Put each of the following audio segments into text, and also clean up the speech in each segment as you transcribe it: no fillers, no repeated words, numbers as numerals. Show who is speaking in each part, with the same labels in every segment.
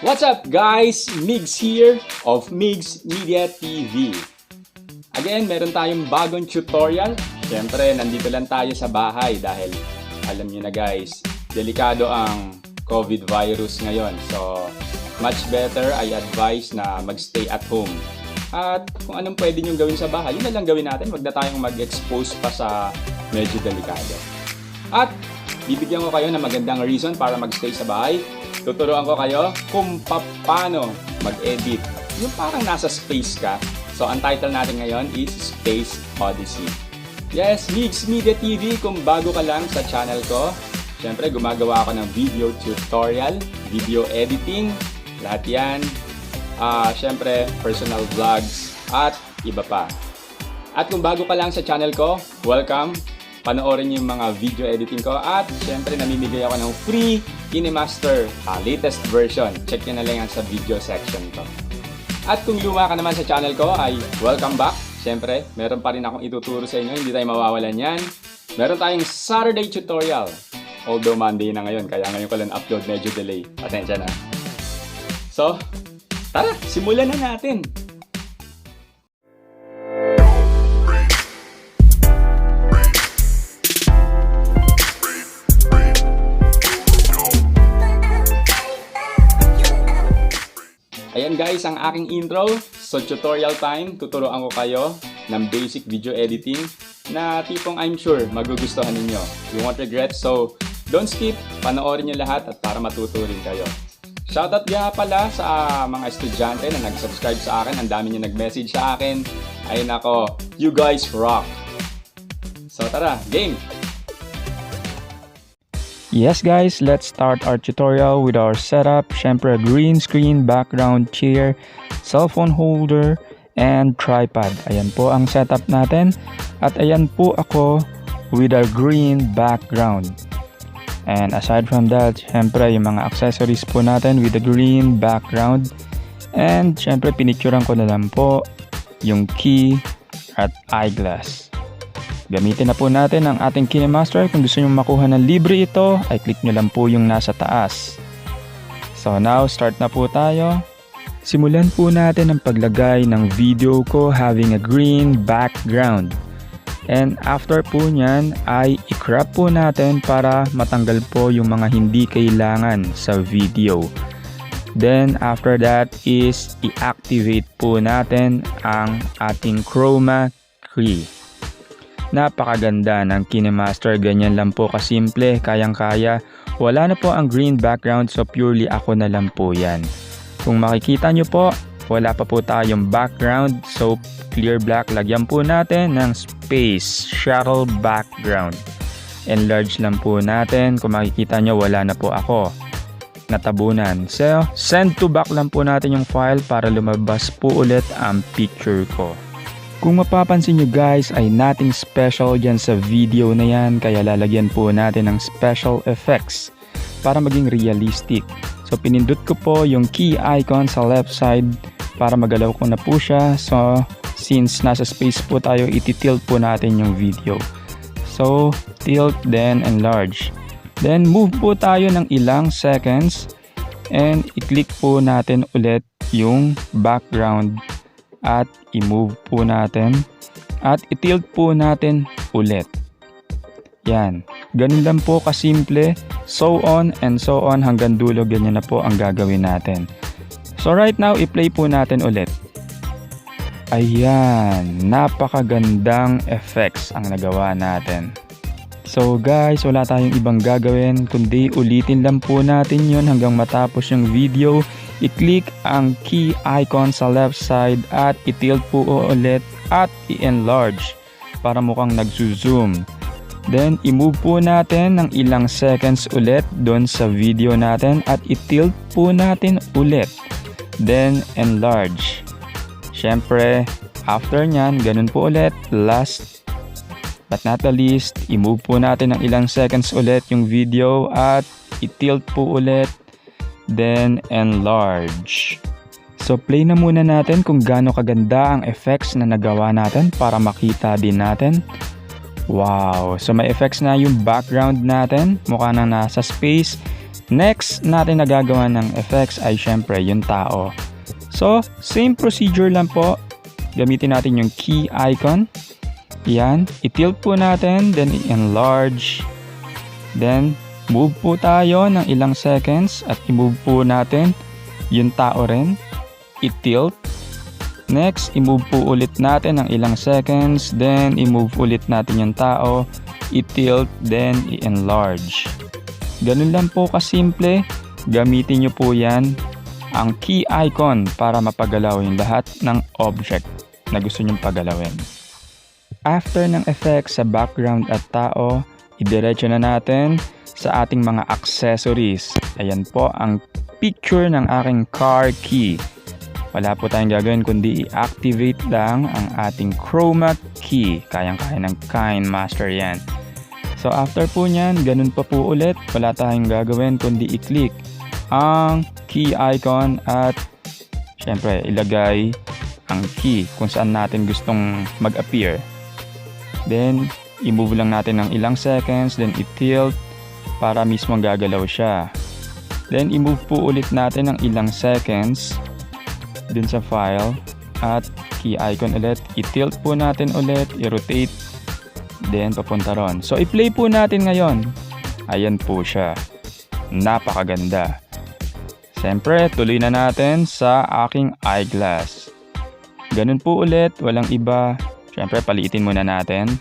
Speaker 1: What's up guys? Migz here of Migz Media TV. Again, meron tayong bagong tutorial. Siyempre, nandito lang tayo sa bahay dahil alam niyo na guys, delikado ang COVID virus ngayon. So, much better I advise na magstay at home. At kung anong pwede nyo gawin sa bahay, yun na lang gawin natin. Huwag na tayong mag-expose pa sa medyo delikado. At bibigyan ko kayo ng magandang reason para magstay sa bahay. Tuturuan ko kayo kung paano mag-edit. Yung parang nasa space ka. So, ang title natin ngayon is Space Odyssey. Yes, Migz Media TV. Kung bago ka lang sa channel ko, syempre gumagawa ako ng video tutorial, video editing, lahat yan. Syempre, personal vlogs, at iba pa. At kung bago ka lang sa channel ko, welcome. Panoorin niyo yung mga video editing ko. At syempre, namimigay ako ng free Kinemaster latest version. Check nyo na lang yan sa video section ko. At kung luma ka naman sa channel ko, ay welcome back. Syempre, meron pa rin akong ituturo sa inyo. Hindi tayo mawawalan yan. Meron tayong Saturday tutorial. Although Monday na ngayon, kaya ngayon ko lang upload, medyo delay. Pasensya na. So, tara, simulan na natin. Ayan guys, ang aking intro. So tutorial time, tuturuan ko kayo ng basic video editing na tipong I'm sure magugustuhan ninyo. You won't regret, so don't skip, panoorin nyo lahat at para matuto rin kayo. Shoutout nga pala sa mga estudyante na nag-subscribe sa akin. Ang dami nyo nag-message sa akin. Ay nako, you guys rock! So tara, game!
Speaker 2: Yes guys, let's start our tutorial with our setup. Syempre, green screen, background, chair, cellphone holder, and tripod. Ayan po ang setup natin. At ayan po ako with our green background. And aside from that, syempre yung mga accessories po natin with the green background. And syempre, pinicturean ko na lang po yung key at eyeglass. Gamitin na po natin ang ating Kinemaster. Kung gusto nyo makuha ng libre ito, ay click nyo lang po yung nasa taas. So now, start na po tayo. Simulan po natin ang paglagay ng video ko having a green background. And after po nyan, ay i-crop po natin para matanggal po yung mga hindi kailangan sa video. Then after that is i-activate po natin ang ating chroma key. Napakaganda ng Kinemaster, ganyan lang po kasimple, kayang-kaya. Wala na po ang green background, so purely ako na lang po yan. Kung makikita nyo po, wala pa po tayong background, so clear black, lagyan po natin ng space, shuttle background. Enlarge lang po natin, kung makikita nyo wala na po ako. Natabunan. So, send to back lang po natin yung file para lumabas po ulit ang picture ko. Kung mapapansin nyo guys, ay nothing special dyan sa video na yan, kaya lalagyan po natin ng special effects para maging realistic. So pinindot ko po yung key icon sa left side para magalaw ko na po siya. So since nasa space po tayo, iti-tilt po natin yung video. So tilt, then enlarge. Then move po tayo ng ilang seconds and i-click po natin ulit yung background. At i-move po natin at i-tilt po natin ulit. Yan. Ganun lang po kasimple. So on and so on hanggang dulo, ganyan na po ang gagawin natin. So right now, i-play po natin ulit. Ayan. Napakagandang effects ang nagawa natin. So guys, wala tayong ibang gagawin kundi ulitin lang po natin yon hanggang matapos yung video. I-click ang key icon sa left side at i-tilt po ulit at i-enlarge para mukhang nagzo-zoom. Then, i-move po natin ng ilang seconds ulit doon sa video natin at i-tilt po natin ulit. Then, enlarge. Siyempre, after nyan, ganun po ulit. Last but not the least, i-move po natin ng ilang seconds ulit yung video at i-tilt po ulit. Then, enlarge. So, play na muna natin kung gaano kaganda ang effects na nagawa natin para makita din natin. Wow! So may effects na yung background natin, mukha nang nasa space. Next natin na gagawa ng effects ay syempre yung tao. So, same procedure lang po. Gamitin natin yung key icon. Yan, i-tilt po natin, then i-enlarge. Then, move po tayo ng ilang seconds at i-move po natin yung tao rin. I-tilt. Next, i-move po ulit natin ng ilang seconds, then i-move ulit natin yung tao, i-tilt, then i-enlarge. Ganun lang po kasimple, gamitin nyo po yan, ang key icon para mapagalaw yung lahat ng object na gusto nyong pagalawin. After ng effect sa background at tao, idiretso na natin sa ating mga accessories. Ayan po ang picture ng aking car key. Wala po tayong gagawin kundi i-activate lang ang ating chroma key. Kayang-kaya ng Kinemaster yan. So after po nyan, ganun pa po ulit. Wala tayong gagawin kundi i-click ang key icon at syempre ilagay ang key kung saan natin gustong mag-appear. Then i-move lang natin ng ilang seconds, then i-tilt para mismo gagalaw siya. Then i-move po ulit natin ng ilang seconds dun sa file at key icon ulit, i-tilt po natin ulit, i-rotate, then papunta ron. So i-play po natin ngayon. Ayan po siya. Napakaganda. Siyempre, tuloy na natin sa aking eyeglass. Ganun po ulit, walang iba. Siyempre, paliitin muna natin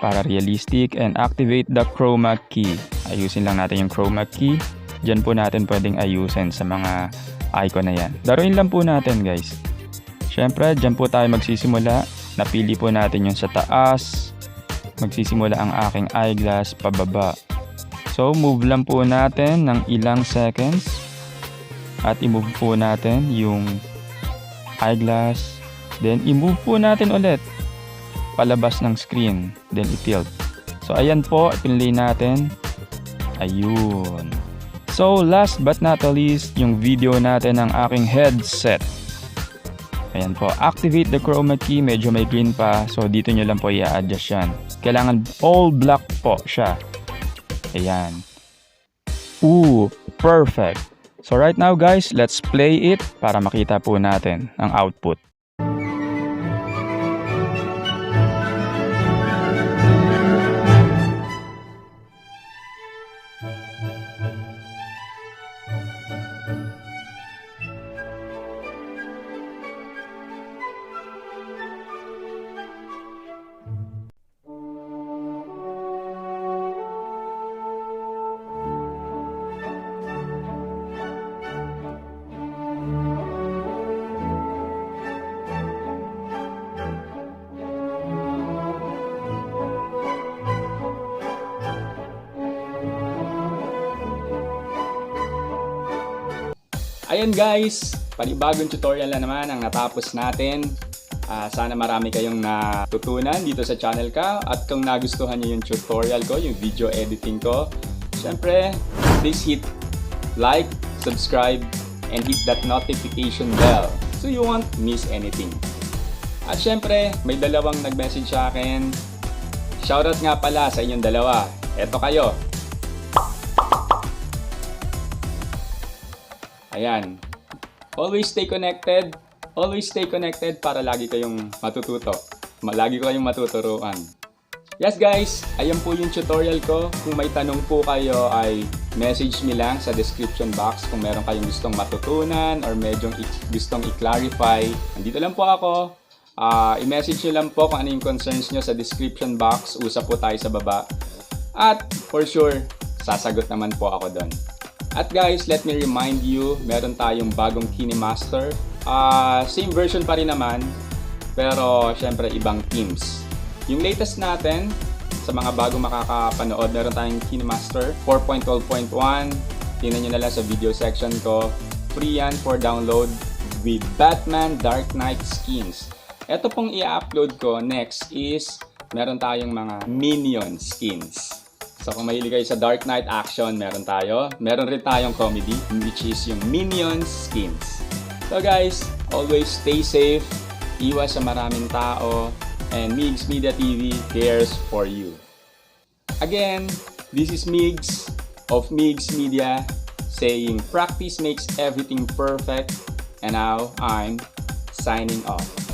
Speaker 2: para realistic and activate the chroma key. Ayusin lang natin yung chroma key. Diyan po natin pwedeng ayusin sa mga icon na yan. Daruin lang po natin guys. Siyempre, dyan po tayo magsisimula. Napili po natin yung sa taas. Magsisimula ang aking eyeglass pababa. So, move lang po natin ng ilang seconds. At i-move po natin yung eyeglass. Then, i-move po natin ulit. Palabas ng screen. Then, i-tilt. So, ayan po. Pinlay natin. Ayun. So, last but not the least, yung video natin ng aking headset. Ayan po, activate the chroma key, medyo may green pa, so dito nyo lang po i-adjust yan. Kailangan all black po siya. Ayan. Ooh, perfect. So right now guys, let's play it para makita po natin ang output.
Speaker 1: Ayan guys, panibagong tutorial na naman ang natapos natin. Sana marami kayong natutunan dito sa channel ko. At kung nagustuhan nyo yung tutorial ko, yung video editing ko, syempre, please hit like, subscribe, and hit that notification bell so you won't miss anything. At syempre, may dalawang nag-message sa akin. Shoutout nga pala sa inyong dalawa. Eto kayo. Ayan. Always stay connected. Always stay connected para lagi kayong matututo. Lagi kayong matuturuan. Yes guys, ayan po yung tutorial ko. Kung may tanong po kayo ay message me lang sa description box kung meron kayong gustong matutunan or medyo gustong i-clarify. Nandito lang po ako. I-message nyo lang po kung ano yung concerns nyo sa description box. Usap po tayo sa baba. At for sure, sasagot naman po ako doon. At guys, let me remind you, meron tayong bagong Kinemaster. Same version pa rin naman, pero syempre ibang themes. Yung latest natin, Sa mga bago makakapanood, meron tayong Kinemaster 4.12.1. Tingnan nyo na lang sa video section ko. Free yan for download with Batman Dark Knight skins. Ito pong i-upload ko next is meron tayong mga Minion skins. So kung mahilig kayo sa Dark Knight action, meron tayo. Meron rin tayong comedy, which is yung Minion skins. So guys, always stay safe, iwas sa maraming tao, and Migz Media TV cares for you. Again, this is Migz of Migz Media saying practice makes everything perfect, and now I'm signing off.